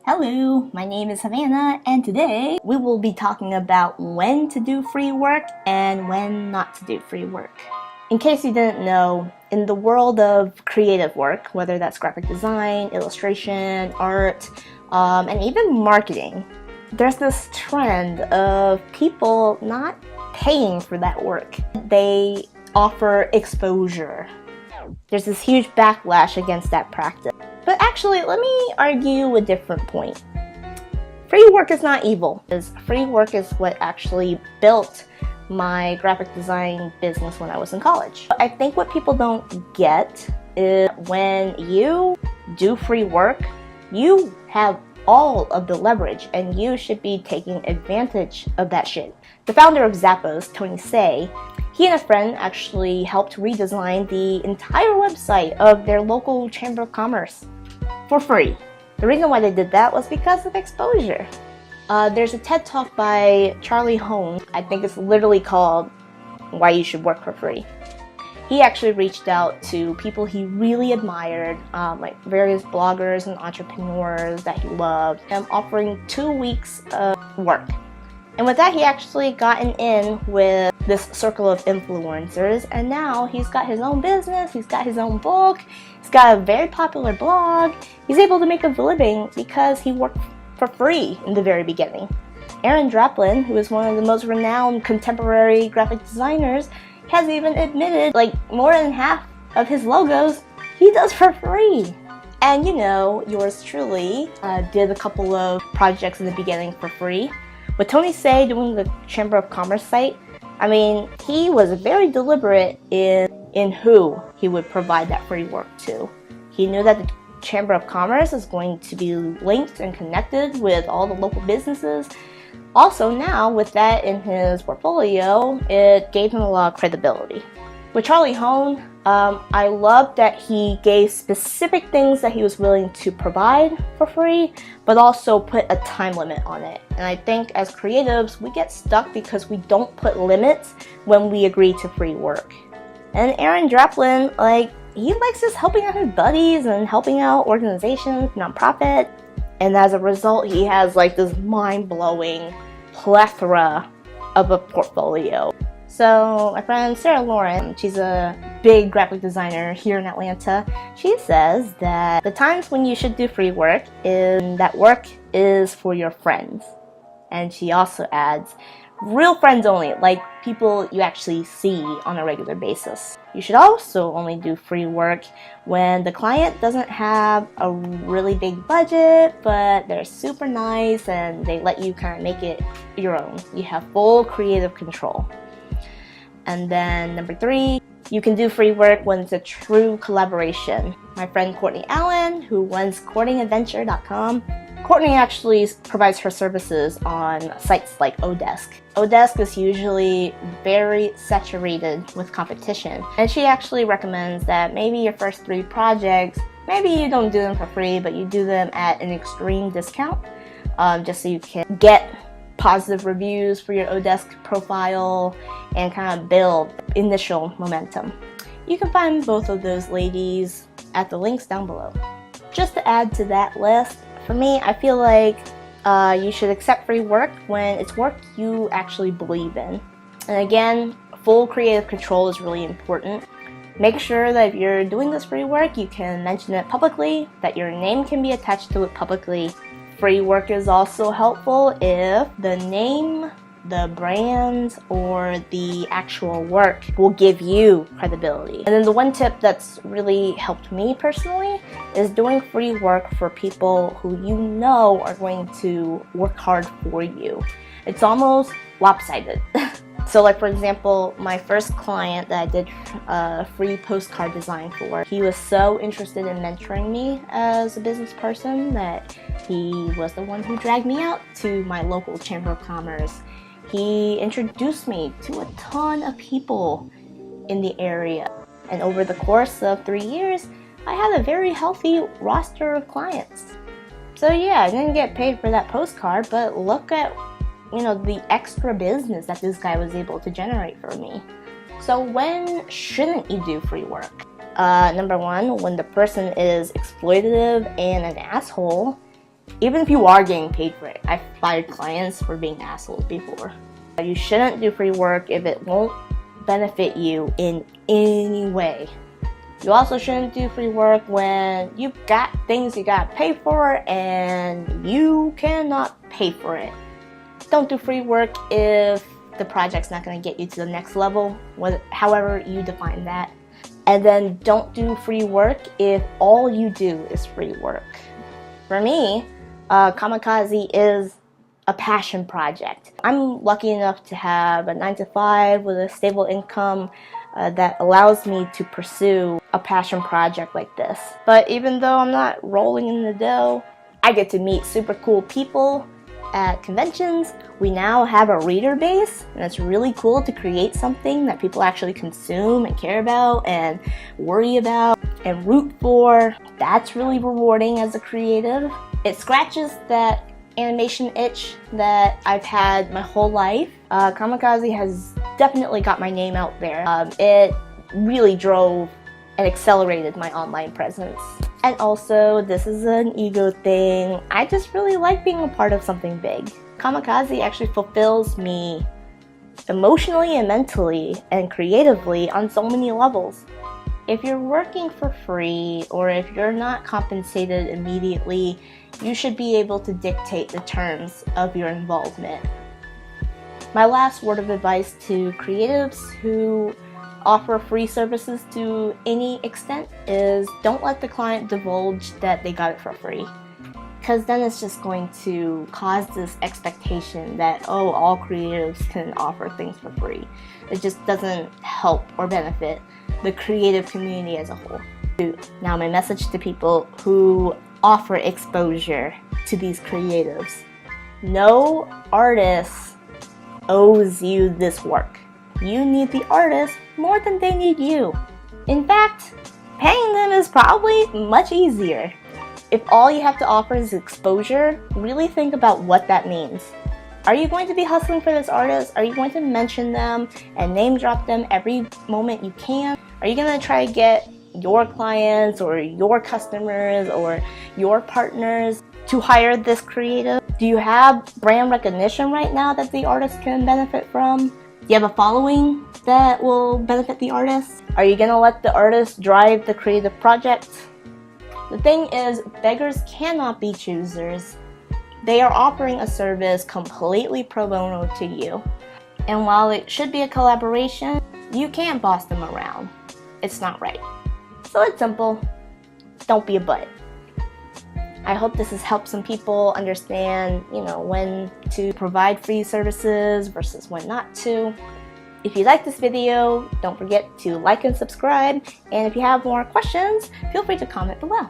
Hello, my name is Savannah, and today we will be talking about when to do free work and when not to do free work. In case you didn't know, in the world of creative work, whether that's graphic design, illustration, art, and even marketing, there's this trend of people not paying for that work. They offer exposure. There's this huge backlash against that practice. But actually, let me argue a different point. Free work is not evil. Free work is what actually built my graphic design business when I was in college. I think what people don't get is when you do free work, you have all of the leverage and you should be taking advantage of that shit. The founder of Zappos, Tony Hsieh, he and a friend actually helped redesign the entire website of their local Chamber of Commerce for free. The reason why they did that was because of exposure. There's a TED Talk by Charlie Hone. I think it's literally called Why You Should Work for Free. He actually reached out to people he really admired, like various bloggers and entrepreneurs that he loved, and offering 2 weeks of work. And with that, he actually gotten in with this circle of influencers, and now he's got his own business, he's got his own book, he's got a very popular blog. He's able to make a living because he worked for free in the very beginning. Dropin, who is one of the most renowned contemporary graphic designers, has even admitted like more than half of his logos he does for free. And you know, yours truly did a couple of projects in the beginning for free. With Tony Hsieh doing the Chamber of Commerce site, I mean, he was very deliberate in who he would provide that free work to. He knew that the Chamber of Commerce is going to be linked and connected with all the local businesses. Also now, with that in his portfolio, it gave him a lot of credibility. With Charlie Hone, I love that he gave specific things that he was willing to provide for free, but also put a time limit on it. And I think as creatives, we get stuck because we don't put limits when we agree to free work. And Dropin, he likes just helping out his buddies and helping out organizations, nonprofit. And as a result, he has this mind-blowing plethora of a portfolio. So my friend Sarah Lauren, she's a big graphic designer here in Atlanta. She says that the times when you should do free work is that work is for your friends. And she also adds, real friends only, like people you actually see on a regular basis. You should also only do free work when the client doesn't have a really big budget, but they're super nice and they let you kind of make it your own. You have full creative control. And then number 3, you can do free work when it's a true collaboration. My friend Courtney Allen, who runs courtingadventure.com, Courtney actually provides her services on sites like Odesk. Odesk is usually very saturated with competition, and she actually recommends that maybe your first 3 projects, maybe you don't do them for free, but you do them at an extreme discount, just so you can get positive reviews for your Odesk profile and kind of build initial momentum. You can find both of those ladies at the links down below. Just to add to that list, for me, I feel like you should accept free work when it's work you actually believe in. And again, full creative control is really important. Make sure that if you're doing this free work, you can mention it publicly, that your name can be attached to it publicly. Free work is also helpful if the name, the brand, or the actual work will give you credibility. And then the one tip that's really helped me personally is doing free work for people who you know are going to work hard for you. It's almost lopsided. So for example, my first client that I did a free postcard design for, he was so interested in mentoring me as a business person that he was the one who dragged me out to my local Chamber of Commerce. He introduced me to a ton of people in the area. And over the course of 3 years, I had a very healthy roster of clients. So yeah, I didn't get paid for that postcard, but look at the extra business that this guy was able to generate for me. So when shouldn't you do free work? Number 1, when the person is exploitative and an asshole. Even if you are getting paid for it. I've fired clients for being assholes before. You shouldn't do free work if it won't benefit you in any way. You also shouldn't do free work when you've got things you gotta pay for and you cannot pay for it. Don't do free work if the project's not gonna get you to the next level, however you define that. And then don't do free work if all you do is free work. For me, Kamikaze is a passion project. I'm lucky enough to have a 9-to-5 with a stable income that allows me to pursue a passion project like this. But even though I'm not rolling in the dough, I get to meet super cool people at conventions. We now have a reader base, and it's really cool to create something that people actually consume and care about and worry about and root for. That's really rewarding as a creative. It scratches that animation itch that I've had my whole life. Kamikaze has definitely got my name out there. It really drove and accelerated my online presence. And also, this is an ego thing. I just really like being a part of something big. Kamikaze actually fulfills me emotionally and mentally and creatively on so many levels. If you're working for free or if you're not compensated immediately, you should be able to dictate the terms of your involvement. My last word of advice to creatives who offer free services to any extent is don't let the client divulge that they got it for free. Because then it's just going to cause this expectation that, oh, all creatives can offer things for free. It just doesn't help or benefit the creative community as a whole. Now, my message to people who offer exposure to these creatives: no artist owes you this work. You need the artist more than they need you. In fact, paying them is probably much easier. If all you have to offer is exposure, really think about what that means. Are you going to be hustling for this artist? Are you going to mention them and name drop them every moment you can? Are you going to try to get your clients or your customers or your partners to hire this creative? Do you have brand recognition right now that the artist can benefit from? Do you have a following that will benefit the artist? Are you going to let the artist drive the creative project? The thing is, beggars cannot be choosers. They are offering a service completely pro bono to you. And while it should be a collaboration, you can't boss them around. It's not right. So it's simple. Don't be a butt. I hope this has helped some people understand, when to provide free services versus when not to. If you like this video, don't forget to like and subscribe. And if you have more questions, feel free to comment below.